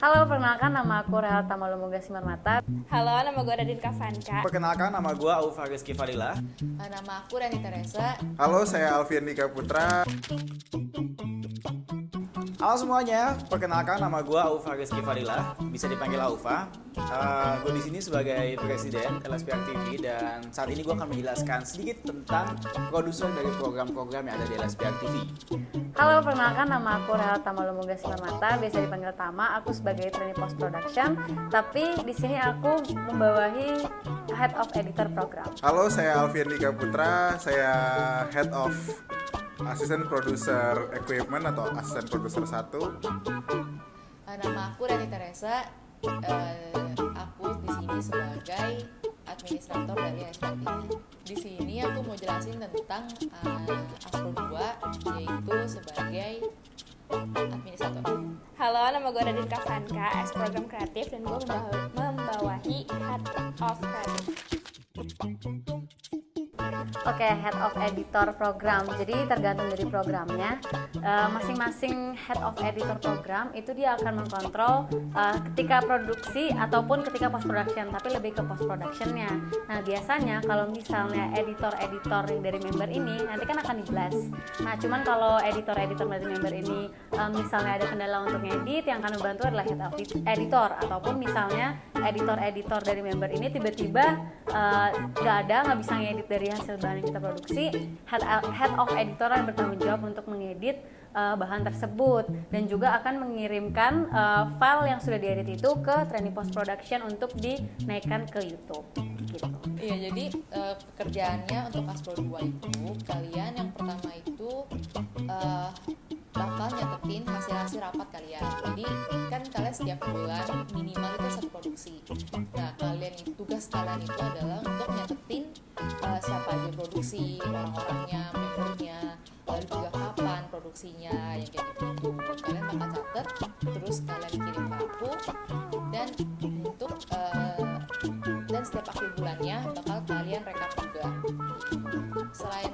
Halo, perkenalkan nama aku Real Tamalumuga Simarmata. Halo, nama gue Radin Kavanka. Perkenalkan, nama gue Aufa Rizky Fadila. Nama aku Rani Teresa. Halo, saya Alfian Dika Putra. Halo semuanya, perkenalkan nama gue Aufa Rizky Fadila, bisa dipanggil Aufa. Gue di sini sebagai presiden LSPR TV dan saat ini gue akan menjelaskan sedikit tentang produser dari program-program yang ada di LSPR TV. Halo, perkenalkan nama aku Real Tamalumuga Simarmata, biasa dipanggil Tama. Aku sebagai trainee post production, tapi di sini aku membawahi head of editor program. Halo, saya Alfian Dika Putra. Saya head of asisten produser equipment atau asisten produser 1. Nama aku Rani Teresa. Aku di sini sebagai administrator dari SPTV. Di sini aku mau jelasin tentang Aspro 2, yaitu sebagai administrator. Halo, nama gue Radin Kavanka, S program kreatif dan gue membawahi head of kreatif. Oke, head of editor program. Jadi tergantung dari programnya. Masing-masing head of editor program itu dia akan mengkontrol ketika produksi ataupun ketika post production, tapi lebih ke post productionnya. Nah, biasanya kalau misalnya editor-editor dari member ini nanti kan akan di-blast. Nah, cuman kalau editor-editor dari member ini misalnya ada kendala untuk ngedit, yang akan membantu adalah head of editor, ataupun misalnya editor-editor dari member ini tiba-tiba nggak bisa ngedit dari hasil bahan yang kita produksi, head of editor yang bertanggung jawab untuk mengedit bahan tersebut dan juga akan mengirimkan file yang sudah diedit itu ke trainee post production untuk dinaikkan ke YouTube gitu. Iya, jadi pekerjaannya untuk Aspro 2 itu kalian yang pertama itu bakal nyatetin hasil-hasil rapat kalian. Jadi kan kalian setiap bulan minimal itu satu produksi. Nah, tugas kalian itu adalah untuk nyatetin siapa aja produksi, orang-orangnya, membernya, lalu juga kapan produksinya, yang kayak gitu. Kalian bakal catat, terus kalian kirim ke aku dan untuk dan setiap akhir bulannya bakal kalian rekap juga. Selain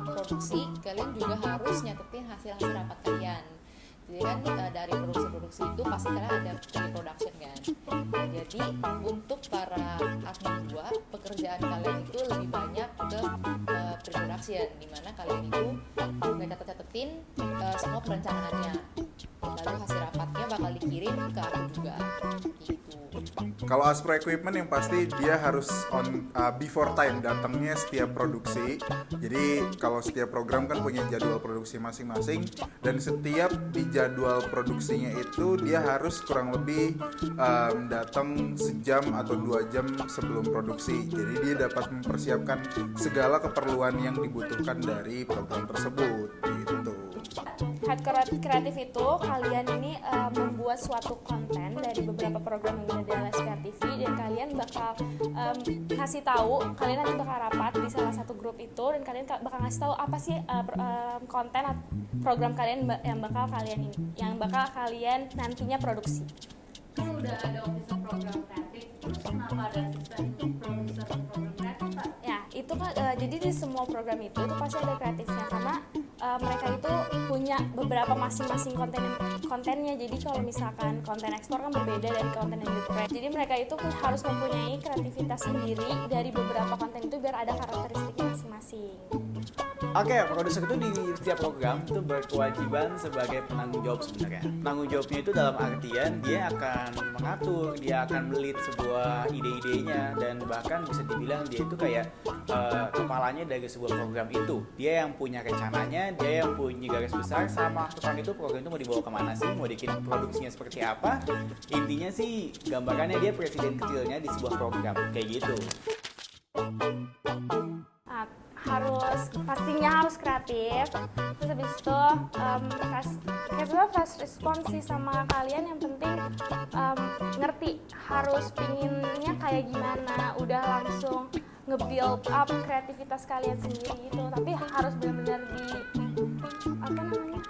produksi, kalian juga harus nyatetin hasil-hasil rapat kalian. Jadi kan dari produksi-produksi itu pasti kalian ada pre-production kan. Nah, jadi untuk para admin 2, pekerjaan kalian itu lebih banyak ke pre-production, dimana kalian itu catetin semua perencanaannya. Lalu hasil rapatnya bakal dikirim ke aku juga gitu. Kalau Aspro Equipment yang pasti dia harus on before time datangnya setiap produksi. Jadi kalau setiap program kan punya jadwal produksi masing-masing dan setiap di jadwal produksinya itu dia harus kurang lebih datang sejam atau 2 jam sebelum produksi. Jadi dia dapat mempersiapkan segala keperluan yang dibutuhkan dari program tersebut gitu. Head kreatif itu kalian ini membuat suatu konten dari beberapa program yang ada di LSPR TV dan kalian bakal kasih tahu, kalian nanti bakal rapat di salah satu grup itu dan kalian bakal ngasih tahu apa sih konten program kalian yang bakal kalian nantinya produksi. Kan udah ada officer program kreatif, terus kenapa ada asisten produser program kreatif, Pak? Ya, itu kan jadi di semua program itu pasti ada kreatifnya karena mereka itu punya beberapa masing-masing kontennya. Jadi kalau misalkan konten ekspor kan berbeda dari konten yang di-create. Jadi mereka itu harus mempunyai kreativitas sendiri dari beberapa konten itu biar ada karakteristiknya masing-masing. Oke, produser itu di setiap program itu berkewajiban sebagai penanggung jawab sebenarnya. Penanggung jawabnya itu dalam artian dia akan mengatur, dia akan melit sebuah ide-idenya dan bahkan bisa dibilang dia itu kayak kepalanya dari sebuah program itu. Dia yang punya rencananya, dia yang punya garis besar sama tentang itu program itu mau dibawa kemana sih, mau bikin produksinya seperti apa. Intinya sih gambarannya dia presiden kecilnya di sebuah program kayak gitu. Pastinya harus kreatif, terus habis itu fast response sih sama kalian. Yang penting ngerti harus pinginnya kayak gimana, udah langsung nge-build up kreativitas kalian sendiri gitu. Tapi harus benar-benar apa namanya,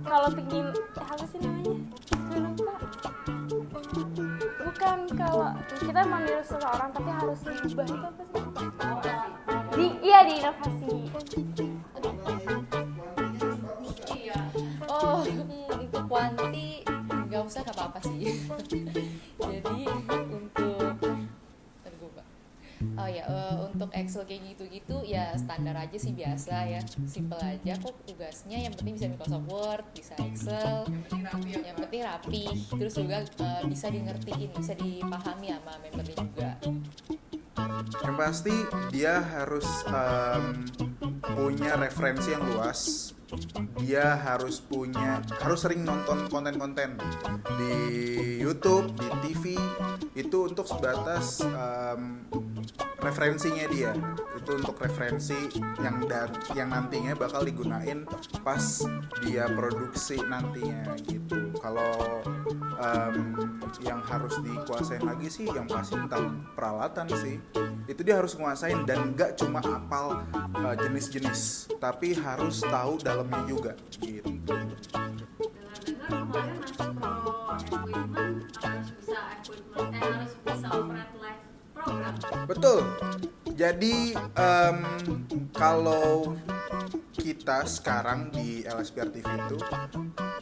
kalau pingin apa sih namanya, lupa. Bukan kalau kita meniru seseorang tapi harus diubah, itu apa sih? Di inovasi. Oh, untuk Wanti nggak usah nggak apa-apa sih. Jadi untuk tadi gue lupa. Oh ya, untuk Excel kayak gitu-gitu ya standar aja sih, biasa ya, simple aja kok tugasnya. Yang penting bisa Microsoft Word, bisa Excel, yang penting rapi, terus juga bisa dingertiin, bisa dipahami sama membernya juga. Yang pasti dia harus punya referensi yang luas. Dia harus sering nonton konten-konten di YouTube, di TV, itu untuk sebatas referensinya dia. Itu untuk referensi yang nantinya bakal digunain pas dia produksi nantinya gitu. Kalau yang harus dikuasain lagi sih yang pasti tentang peralatan sih. Itu dia harus nguasain, dan nggak cuma apal jenis-jenis, tapi harus tahu dalamnya juga gitu. Dengar-dengar kemarin masuk pro equipment harus bisa operate live program. Betul. Jadi kalau kita sekarang di LSPR TV itu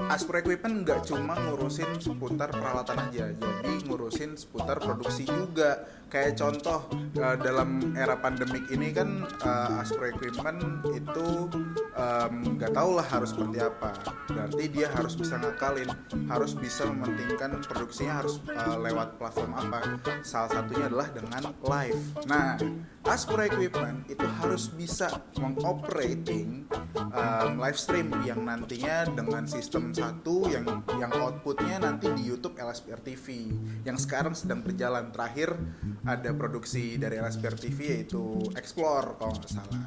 Aspro Equipment nggak cuma ngurusin seputar peralatan aja, jadi ngurusin seputar produksi juga. Kayak contoh dalam era pandemik ini kan Aspro Equipment itu nggak tahu lah harus seperti apa. Berarti dia harus bisa ngakalin, harus bisa mementingkan produksinya harus lewat platform apa. Salah satunya adalah dengan live. Nah, Aspro Equipment itu harus bisa mengoperating live stream yang nantinya dengan sistem satu yang outputnya nanti di YouTube LSPR TV yang sekarang sedang berjalan. Terakhir ada produksi dari LSPR TV yaitu Explore kalau nggak salah.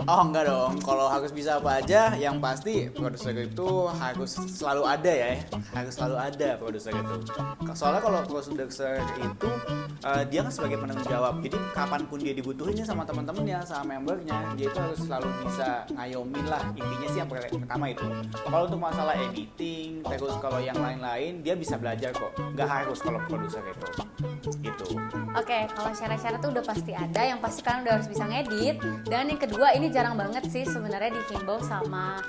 Oh enggak dong, kalau harus bisa apa aja, yang pasti produser itu harus selalu ada ya, harus selalu ada produser itu. Soalnya kalau produser itu dia kan sebagai penanggung jawab, jadi kapanpun dia dibutuhinnya sama teman-temannya, sama membernya, dia itu harus selalu bisa ngayomin lah, intinya sih yang pertama itu. Kalau untuk masalah editing, terus kalau yang lain-lain dia bisa belajar kok, nggak harus kalau produser itu. Gitu. Oke, kalau syarat-syarat tuh udah pasti ada, yang pasti kalian udah harus bisa ngedit. Dan yang kedua, ini jarang banget sih sebenarnya dihimbau sama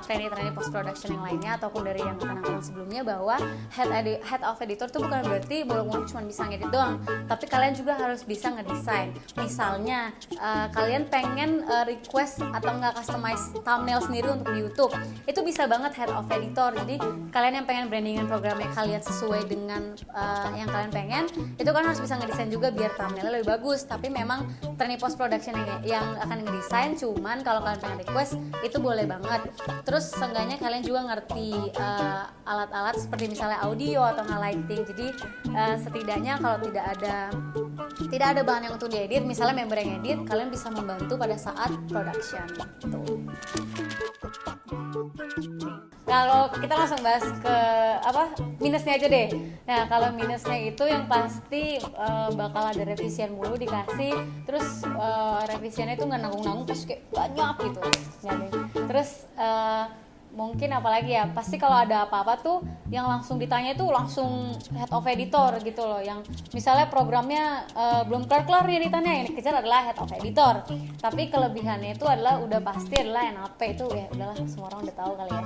trainee-trainee post production yang lainnya ataupun dari yang tenang-tenang sebelumnya, bahwa head of editor tuh bukan berarti bolong-bolong cuma bisa ngedit doang, tapi kalian juga harus bisa ngedesain. Misalnya kalian pengen request atau nggak customize thumbnail sendiri untuk di YouTube, itu bisa banget head of editor. Jadi kalian yang pengen brandingan programnya kalian sesuai dengan yang kalian pengen, itu kan harus bisa ngedesain juga biar thumbnailnya lebih bagus. Tapi memang trainee post production yang akan ngedesain, cuman kalau kalian pengen request itu boleh banget. Terus seenggaknya kalian juga ngerti alat-alat seperti misalnya audio atau lighting. Jadi setidaknya kalau tidak ada bahan yang untuk diedit, misalnya member yang edit, kalian bisa membantu pada saat production gitu. Kalau kita langsung bahas ke minusnya aja deh. Nah, kalau minusnya itu yang pasti bakal ada revisian mulu dikasih, terus revisiannya itu nggak nanggung-nanggung, pas kayak banyak gitu. Terus mungkin apalagi ya, pasti kalau ada apa-apa tuh yang langsung ditanya itu langsung head of editor gitu loh. Yang misalnya programnya belum kelar nih editannya, yang dikejar adalah head of editor. Tapi kelebihannya itu adalah udah pasti adalah NAP itu ya udahlah, semua orang udah tahu kali ya.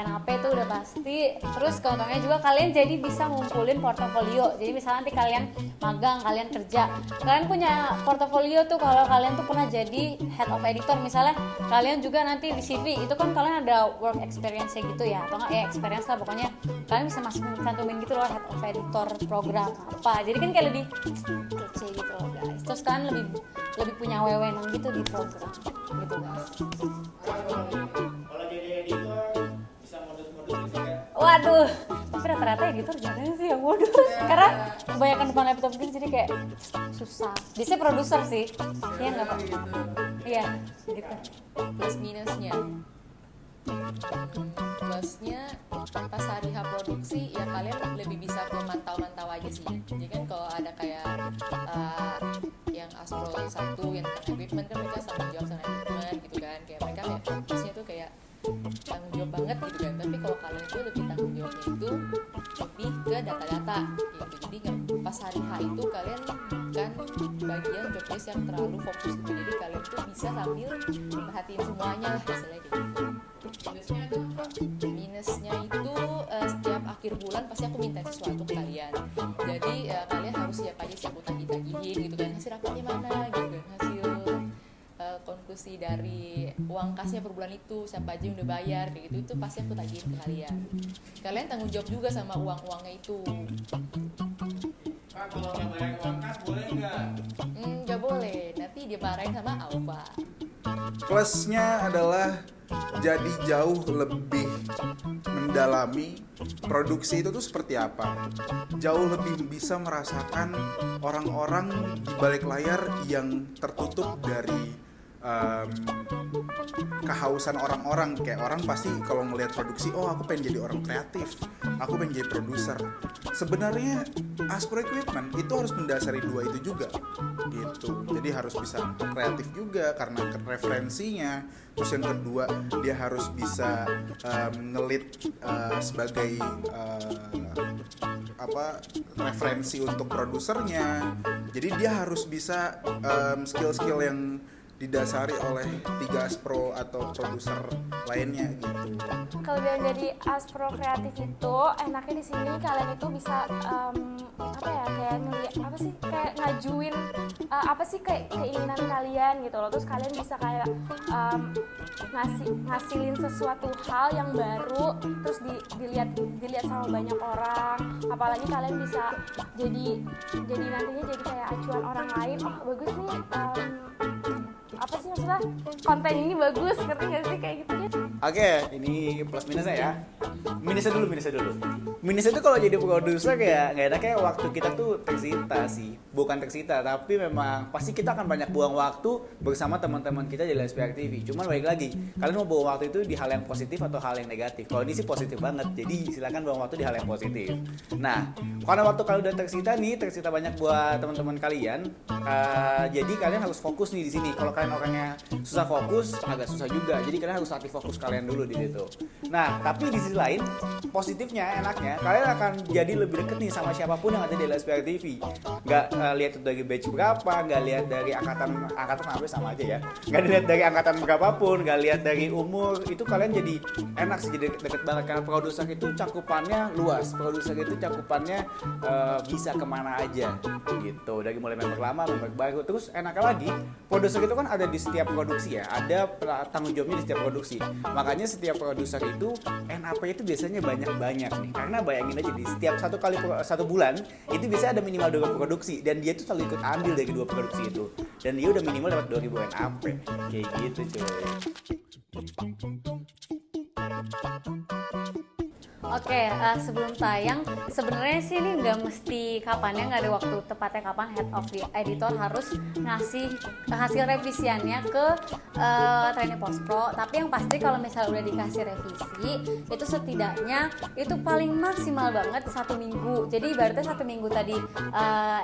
NAP itu udah pasti. Terus keuntungannya juga kalian jadi bisa ngumpulin portofolio. Jadi misalnya nanti kalian magang, kalian kerja, kalian punya portofolio tuh kalau kalian tuh pernah jadi head of editor. Misalnya kalian juga nanti di CV itu kan kalian ada work experience gitu ya, atau nggak ya experience lah, pokoknya kalian bisa cantumin gitu loh, head of editor program apa. Jadi kan kayak lebih kece gitu loh guys. Terus kalian lebih punya wewenang gitu di program gitu guys. Kalau jadi editor bisa modus-modus gitu ya. Waduh, tapi rata-rata editor jangan sih yang modus, karena kebanyakan depan laptop gitu jadi kayak susah. Biasanya produser sih, iya nggak Pak? Iya, gitu. Plus minusnya, plusnya pas hari H produksi ya kalian lebih bisa ke mantau-mantau aja sih. Jadi kan kalau ada kayak yang Aspro 1 yang tentang equipment kan mereka tanggung jawab sama equipment gitu kan, kayak mereka kayak fokusnya tuh kayak tanggung jawab banget gitu kan. Tapi kalau kalian itu lebih tanggung jawabnya itu lebih ke data-data gitu. Jadi pas hari H itu kalian bukan bagian job desk yang terlalu fokus gitu. Jadi kalian tuh bisa sambil merhatiin semuanya lah, misalnya gitu. Minusnya itu akhir bulan pasti aku minta sesuatu ke kalian. Jadi kalian harus siap aja sih aku tagih-tagihin gitu kan, hasil rapatnya mana gitu kan, hasil konklusi dari uang kasnya per bulan itu siapa aja yang udah bayar kayak gitu, itu pasti aku tagihin ke kalian. Kalian tanggung jawab juga sama uangnya itu. Kak, kalau nggak bayar uang kas boleh nggak? Nggak boleh, nanti dia marahin sama Alfa. Plusnya adalah jadi jauh lebih mendalami produksi itu tuh seperti apa. Jauh lebih bisa merasakan orang-orang di balik layar yang tertutup dari kehausan orang-orang. Kayak orang pasti kalau ngelihat produksi, oh aku pengen jadi orang kreatif, aku pengen jadi produser. Sebenarnya Aspro Equipment itu harus mendasari dua itu juga gitu. Jadi harus bisa kreatif juga karena referensinya. Terus yang kedua dia harus bisa ngelit sebagai referensi untuk produsernya. Jadi dia harus bisa skill-skill yang didasari oleh 3 Aspro atau produser lainnya gitu. Kelebihan dari Aspro Kreatif itu enaknya di sini kalian itu bisa kayak ngeliat kayak ngajuin keinginan kalian gitu loh. Terus kalian bisa kayak ngasilin sesuatu hal yang baru, terus dilihat sama banyak orang. Apalagi kalian bisa jadi nantinya jadi kayak acuan orang lain. Oh bagus nih, maksudnya konten ini bagus, ngerti gak sih kayak gitu ya? Oke, ini plus minusnya ya. Minusnya dulu. Minusnya itu kalau jadi produser kayak nggak enaknya waktu kita tuh tersita sih. Bukan tersita, tapi memang pasti kita akan banyak buang waktu bersama teman-teman kita di LSPR TV. Cuman balik lagi, kalian mau buang waktu itu di hal yang positif atau hal yang negatif? Kalau ini sih positif banget, jadi silakan buang waktu di hal yang positif. Nah, karena waktu kalian udah tersita banyak buat teman-teman kalian, jadi kalian harus fokus nih di sini. Kalau kalian orangnya susah fokus, agak susah juga. Jadi kalian harus latih fokus kalian dulu di situ. Nah, tapi di sisi lain, positifnya, enaknya, kalian akan jadi lebih deket nih sama siapapun yang ada di LSPR TV. Nggak lihat itu dari batch berapa, nggak lihat dari angkatan apa sama aja ya. Nggak dilihat dari angkatan berapapun, nggak lihat dari umur. Itu kalian jadi enak sih, jadi deket banget karena produser itu cakupannya luas. Produser itu cakupannya bisa kemana aja gitu. Dari mulai member lama, member baru. Terus enaknya lagi, produser itu kan ada di setiap produksi ya, ada tanggung jawabnya di setiap produksi. Makanya setiap produser itu NAP itu biasanya banyak nih. Karena bayangin aja di setiap satu bulan itu bisa ada minimal 2 produksi dan dia tuh selalu ikut ambil dari 2 produksi itu. Dan dia udah minimal dapat 2.000 NAP. Kayak gitu cuy. Oke, sebelum tayang, sebenarnya sih ini nggak mesti kapan ya, nggak ada waktu tepatnya kapan head of the editor harus ngasih hasil revisiannya ke trainee post pro. Tapi yang pasti kalau misalnya udah dikasih revisi, itu setidaknya itu paling maksimal banget 1 minggu. Jadi ibaratnya 1 minggu tadi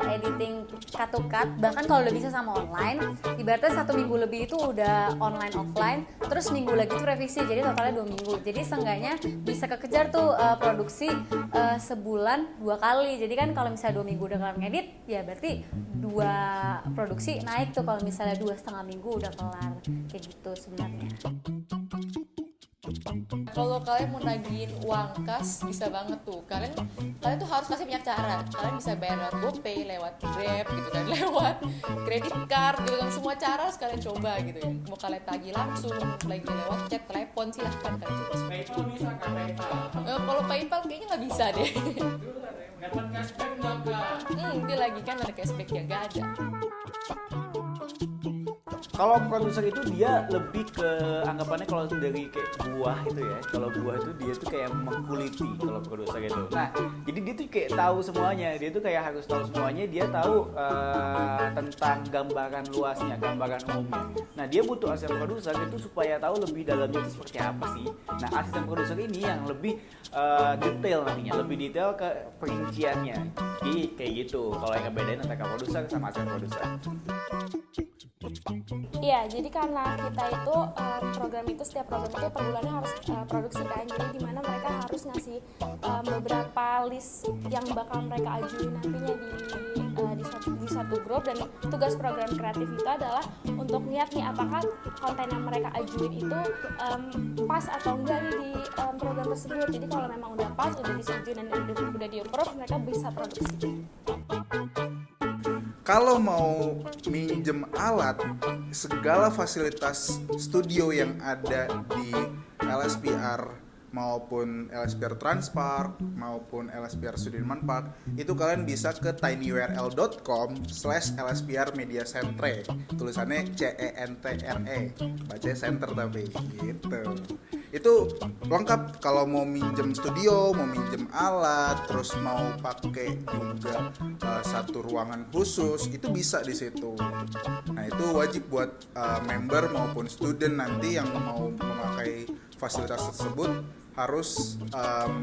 editing cut to cut, bahkan kalau udah bisa sama online, ibaratnya 1 minggu lebih itu udah online offline, terus minggu lagi tuh revisi, jadi totalnya 2 minggu. Jadi seenggaknya bisa kekejar tuh produksi sebulan 2 kali. Jadi kan kalau misalnya 2 minggu udah kelar ngedit, ya berarti 2 produksi naik tuh kalau misalnya 2,5 minggu udah kelar. Kayak gitu sebenarnya. Kalau kalian mau nagihin uang kas bisa banget tuh. Kalian tuh harus kasih banyak cara. Kalian bisa bayar lewat GoPay, lewat Grab gitu kan, lewat credit card gitu kan. Semua cara harus kalian coba gitu ya. Mau kalian tagih langsung, lagi lewat chat, telepon, silahkan kalian coba. PayPal bisa kan PayPal? Kalau PayPal kayaknya nggak bisa deh. Dapat cashback nggak kak? Dia lagi kan ada cashback ya, nggak ada. Kalau produser itu dia lebih ke anggapannya kalau dari kayak buah itu ya. Kalau buah itu dia tuh kayak mengkuliti kalau produser itu. Nah, jadi dia tuh kayak tahu semuanya. Dia tuh kayak harus tahu semuanya. Dia tahu tentang gambaran luasnya, gambaran umumnya. Nah, dia butuh asisten produser itu supaya tahu lebih dalamnya itu seperti apa sih. Nah, asisten produser ini yang lebih detail nantinya, lebih detail ke perinciannya. Jadi kayak gitu. Kalau yang ngebedain antara produser sama asisten produser. Iya, jadi karena kita itu setiap program itu per bulannya harus produksi kan, jadi dimana mereka harus ngasih beberapa list yang bakal mereka ajuin nantinya di suatu grup, dan tugas program kreatif itu adalah untuk lihat nih apakah konten yang mereka ajuin itu pas atau enggak nih di program tersebut. Jadi kalau memang udah pas, udah disetujui dan udah di-approve, mereka bisa produksi. Kalau mau minjem alat, segala fasilitas studio yang ada di LSPR maupun LSPR Transpark maupun LSPR Sudirman Park, itu kalian bisa ke tinyurl.com/LSPR Media Centre. Tulisannya CENTRE, baca center tapi gitu. Itu lengkap kalau mau minjem studio, mau minjem alat, terus mau pakai juga satu ruangan khusus, itu bisa di situ. Nah, itu wajib buat member maupun student nanti yang mau memakai fasilitas tersebut harus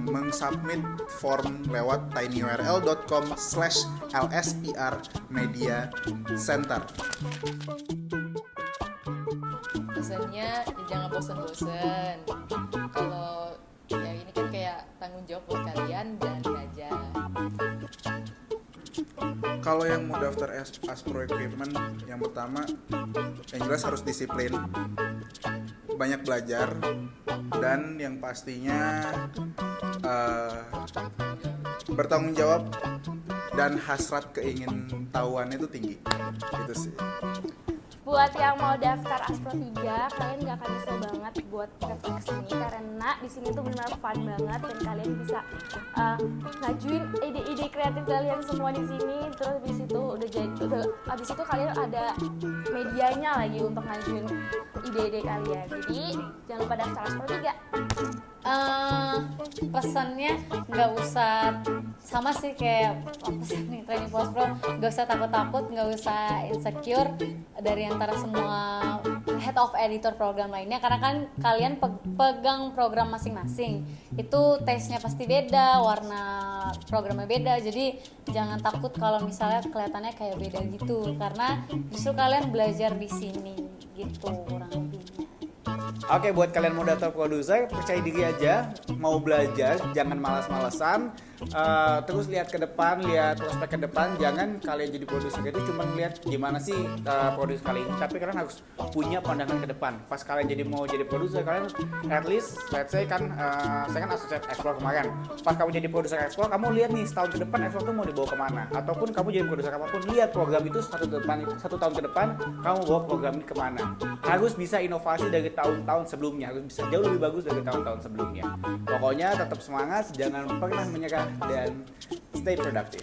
mengsubmit form lewat tinyurl.com/LSPR Media Center. Pesannya ya jangan bosen-bosen. Kalau ya ini kan kayak tanggung jawab buat kalian, jalanin aja. Kalau yang mau daftar Aspro Equipment, yang pertama yang jelas harus disiplin, banyak belajar, dan yang pastinya bertanggung jawab dan hasrat keingin tahuannya itu tinggi. Gitu sih. Buat yang mau daftar Aspro 3, kalian gak akan nyesel banget buat daftar ke sini, karena di sini tuh benar-benar fun banget, dan kalian bisa ngajuin ide-ide kreatif kalian semua di sini. Terus habis itu kalian ada medianya lagi untuk ngajuin ide-ide kalian. Jadi jangan lupa daftar Aspro 3. Pesannya nggak usah, sama sih kayak pesan nih training post pro, nggak usah takut-takut, nggak usah insecure dari antara semua head of editor program lainnya, karena kan kalian pegang program masing-masing, itu taste-nya pasti beda, warna programnya beda, jadi jangan takut kalau misalnya kelihatannya kayak beda gitu, karena justru kalian belajar di sini gitu kurang lebihnya. Oke, buat kalian mau daftar produser, percaya diri aja, mau belajar, jangan malas-malesan, terus lihat ke depan, lihat prospek ke depan. Jangan kalian jadi produser itu cuma lihat gimana sih produser kali ini, tapi kalian harus punya pandangan ke depan. Pas kalian mau jadi produser, kalian at least, let's say kan, saya kan associate explore kemarin. Pas kamu jadi produser explore, kamu lihat nih setahun ke depan explore tuh mau dibawa kemana, ataupun kamu jadi produser apapun, lihat program itu satu tahun ke depan kamu bawa program ini kemana. Harus bisa inovasi dari tahun-tahun sebelumnya, harus bisa jauh lebih bagus dari tahun-tahun sebelumnya. Pokoknya tetap semangat, jangan pernah menyerah, dan stay productive.